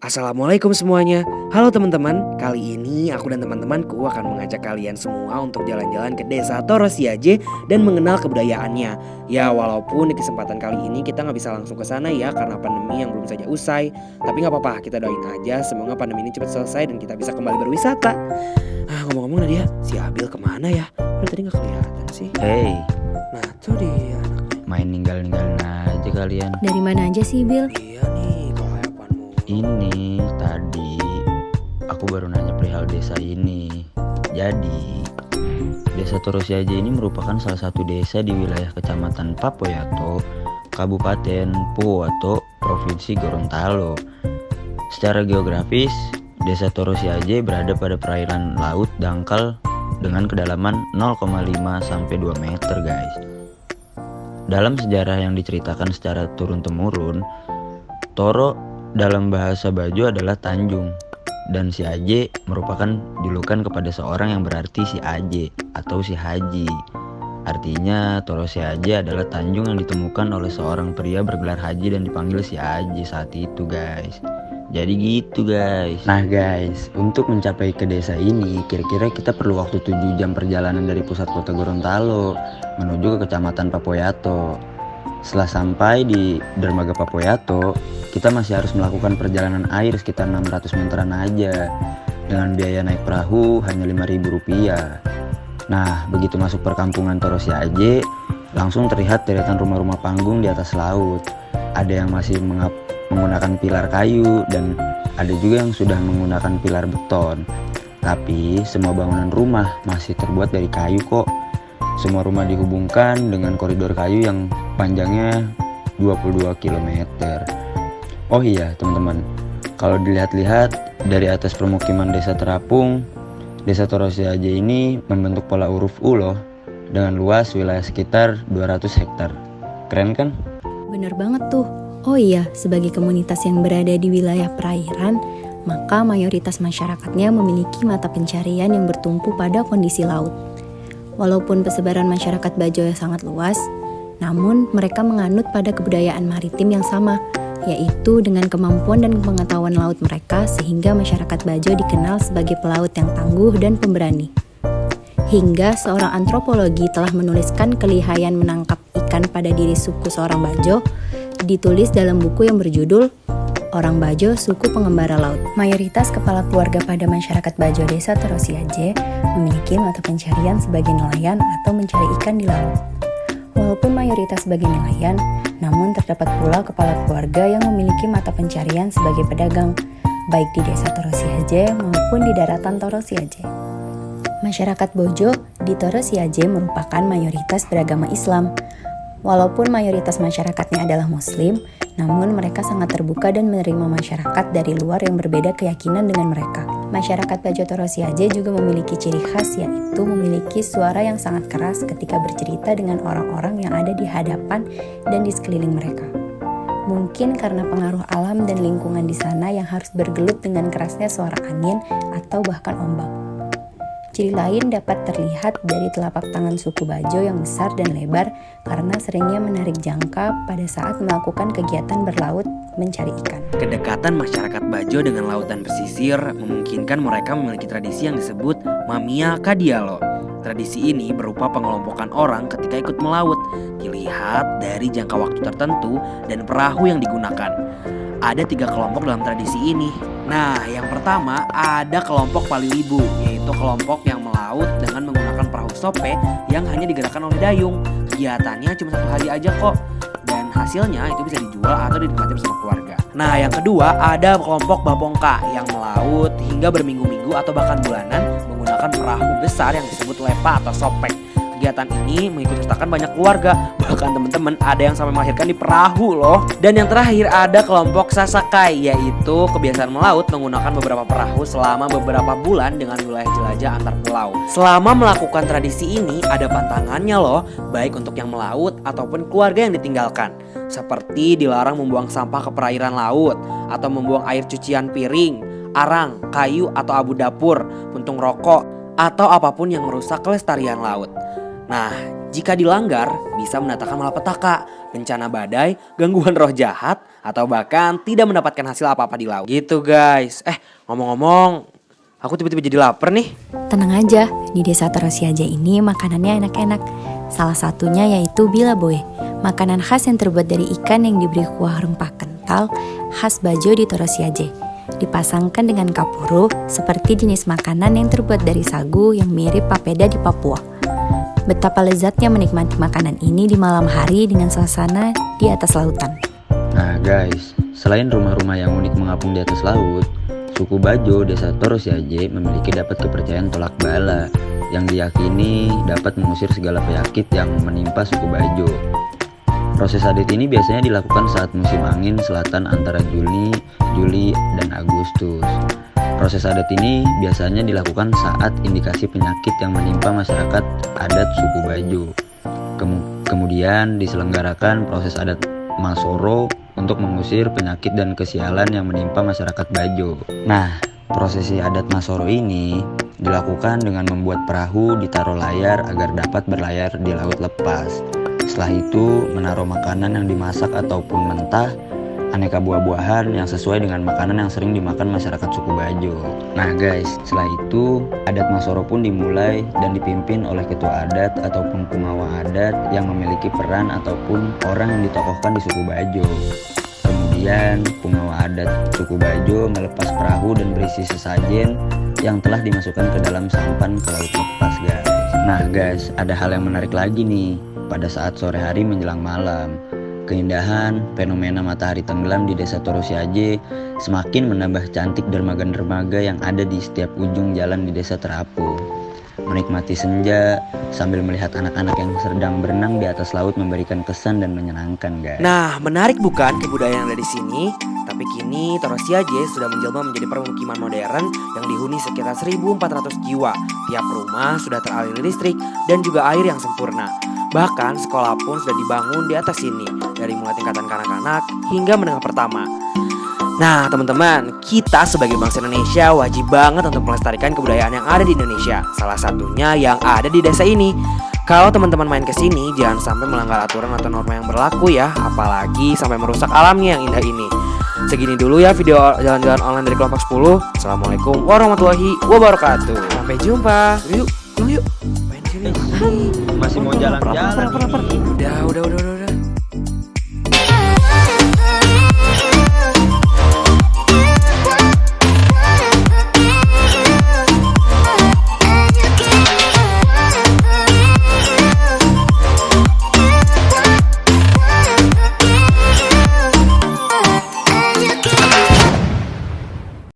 Assalamualaikum semuanya. Halo teman-teman, kali ini aku dan teman-temanku akan mengajak kalian semua untuk jalan-jalan ke desa Torosiaje dan mengenal kebudayaannya. Ya walaupun di kesempatan kali ini kita nggak bisa langsung ke sana ya karena pandemi yang belum saja usai. Tapi nggak apa-apa, kita doain aja semoga pandemi ini cepat selesai dan kita bisa kembali berwisata. Ngomong-ngomong Nadia, si Abil kemana ya? Udah tadi nggak kelihatan sih. Hei, Nah tuh dia anaknya. main ninggal-ninggalin aja kalian. Dari mana aja sih, Bil? Iya nih, kelayapanmu. Ini tadi aku baru nanya perihal desa ini. Jadi, Desa Torosiaje ini merupakan salah satu desa di wilayah Kecamatan Papoyato, Kabupaten Puwato, Provinsi Gorontalo. Secara geografis, Desa Torosiaje berada pada perairan laut dangkal dengan kedalaman 0,5 sampai 2 meter, guys. Dalam sejarah yang diceritakan secara turun-temurun, Toro dalam bahasa Bajo adalah Tanjung, dan si Aje merupakan julukan kepada seorang yang berarti si Aje atau si Haji. Artinya Toro si Aje adalah Tanjung yang ditemukan oleh seorang pria bergelar haji dan dipanggil si Aje saat itu, guys. Jadi gitu, guys. Nah guys, untuk mencapai ke desa ini kira-kira kita perlu waktu 7 jam perjalanan dari pusat kota Gorontalo menuju ke Kecamatan Papoyato. Setelah sampai di dermaga Papoyato, kita masih harus melakukan perjalanan air sekitar 600 meteran aja dengan biaya naik perahu hanya Rp5.000. Nah, begitu masuk perkampungan Torosiaje, langsung terlihat deretan rumah-rumah panggung di atas laut. Ada yang masih menggunakan pilar kayu dan ada juga yang sudah menggunakan pilar beton. Tapi semua bangunan rumah masih terbuat dari kayu kok. Semua rumah dihubungkan dengan koridor kayu yang panjangnya 22 km. Oh iya teman-teman, kalau dilihat-lihat dari atas permukiman desa terapung, desa Torosiaje ini membentuk pola huruf U loh, dengan luas wilayah sekitar 200 hektar. Keren kan? Bener banget tuh. Oh iya, sebagai komunitas yang berada di wilayah perairan, maka mayoritas masyarakatnya memiliki mata pencarian yang bertumpu pada kondisi laut. Walaupun persebaran masyarakat Bajo sangat luas, namun mereka menganut pada kebudayaan maritim yang sama, yaitu dengan kemampuan dan pengetahuan laut mereka sehingga masyarakat Bajo dikenal sebagai pelaut yang tangguh dan pemberani. Hingga seorang antropologi telah menuliskan kelihayan menangkap ikan pada diri suku seorang Bajo, ditulis dalam buku yang berjudul Orang Bajo Suku Pengembara Laut. Mayoritas kepala keluarga pada masyarakat Bajo Desa Torosiaje memiliki mata pencarian sebagai nelayan atau mencari ikan di laut. Walaupun mayoritas sebagai nelayan, namun terdapat pula kepala keluarga yang memiliki mata pencarian sebagai pedagang, baik di Desa Torosiaje maupun di daratan Torosiaje. Masyarakat Bojo di Torosiaje merupakan mayoritas beragama Islam. Walaupun mayoritas masyarakatnya adalah Muslim, namun mereka sangat terbuka dan menerima masyarakat dari luar yang berbeda keyakinan dengan mereka. Masyarakat Bajo Torosiaje juga memiliki ciri khas, yaitu memiliki suara yang sangat keras ketika bercerita dengan orang-orang yang ada di hadapan dan di sekeliling mereka. Mungkin karena pengaruh alam dan lingkungan di sana yang harus bergelut dengan kerasnya suara angin atau bahkan ombak. Ciri lain dapat terlihat dari telapak tangan suku Bajo yang besar dan lebar karena seringnya menarik jangka pada saat melakukan kegiatan berlaut mencari ikan. Kedekatan masyarakat Bajo dengan lautan pesisir memungkinkan mereka memiliki tradisi yang disebut Mamia Kadialo. Tradisi ini berupa pengelompokan orang ketika ikut melaut, dilihat dari jangka waktu tertentu dan perahu yang digunakan. Ada 3 kelompok dalam tradisi ini. Nah, yang pertama ada kelompok Palilibu, yaitu kelompok yang melaut dengan menggunakan perahu sope yang hanya digerakkan oleh dayung. Kegiatannya cuma 1 hari aja kok, dan hasilnya itu bisa dijual atau dinikmati bersama keluarga. Nah, yang kedua ada kelompok Bapongka yang melaut hingga berminggu-minggu atau bahkan bulanan menggunakan perahu besar yang disebut lepa atau sopek. Kegiatan ini mengikut sertakan banyak keluarga, bahkan teman-teman ada yang sampai melahirkan di perahu loh. Dan yang terakhir ada kelompok Sasakai, yaitu kebiasaan melaut menggunakan beberapa perahu selama beberapa bulan dengan wilayah jelajah antar pulau. Selama melakukan tradisi ini ada pantangannya loh, baik untuk yang melaut ataupun keluarga yang ditinggalkan. Seperti dilarang membuang sampah ke perairan laut, atau membuang air cucian piring, arang, kayu atau abu dapur, puntung rokok, atau apapun yang merusak kelestarian laut. Nah, Jika dilanggar, bisa mendatangkan malapetaka, bencana badai, gangguan roh jahat, atau bahkan tidak mendapatkan hasil apa-apa di laut. Gitu guys. Ngomong-ngomong, aku tiba-tiba jadi lapar nih. Tenang aja, di desa Torosiaje ini makanannya enak-enak. Salah satunya yaitu bilaboe, makanan khas yang terbuat dari ikan yang diberi kuah rempah kental khas Bajo di Torosiaje. Dipasangkan dengan kapuru seperti jenis makanan yang terbuat dari sagu yang mirip papeda di Papua. Betapa lezatnya menikmati makanan ini di malam hari dengan suasana di atas lautan. Nah guys, selain rumah-rumah yang unik mengapung di atas laut, suku Bajo desa Torosiaje memiliki dapat kepercayaan tolak bala yang diyakini dapat mengusir segala penyakit yang menimpa suku Bajo. Proses adat ini biasanya dilakukan saat musim angin selatan antara Juli, dan Agustus. Proses adat ini biasanya dilakukan saat indikasi penyakit yang menimpa masyarakat adat suku Bajo. Kemudian diselenggarakan proses adat Masoro untuk mengusir penyakit dan kesialan yang menimpa masyarakat Bajo. Nah, prosesi adat Masoro ini dilakukan dengan membuat perahu ditaruh layar agar dapat berlayar di laut lepas. Setelah itu, menaruh makanan yang dimasak ataupun mentah, aneka buah-buahan yang sesuai dengan makanan yang sering dimakan masyarakat suku Bajo. Nah guys, setelah itu adat Masoro pun dimulai dan dipimpin oleh ketua adat ataupun pengawa adat yang memiliki peran ataupun orang yang ditokohkan di suku Bajo. Kemudian pengawa adat suku Bajo melepas perahu dan berisi sesajen yang telah dimasukkan ke dalam sampan ke laut lepas guys. Nah guys, ada hal yang menarik lagi nih. Pada saat sore hari menjelang malam, keindahan fenomena matahari tenggelam di desa Torosiaje semakin menambah cantik dermaga-dermaga yang ada di setiap ujung jalan di desa terapung. Menikmati senja sambil melihat anak-anak yang sedang berenang di atas laut memberikan kesan dan menyenangkan guys. Nah, menarik bukan kebudayaan yang ada di sini? Tapi kini Torosiaje sudah menjelma menjadi permukiman modern yang dihuni sekitar 1.400 jiwa. Tiap rumah sudah teraliri listrik dan juga air yang sempurna. Bahkan sekolah pun sudah dibangun di atas sini, dari mulai tingkatan kanak-kanak hingga menengah pertama. Nah teman-teman, kita sebagai bangsa Indonesia wajib banget untuk melestarikan kebudayaan yang ada di Indonesia. Salah satunya yang ada di desa ini. Kalau teman-teman main ke sini, jangan sampai melanggar aturan atau norma yang berlaku ya, apalagi sampai merusak alamnya yang indah ini. Segini dulu ya video jalan-jalan online dari kelompok 10. Assalamualaikum warahmatullahi wabarakatuh. Sampai jumpa. Yuk, pulang yuk. Main sini. Masih mau jalan-jalan. Udah.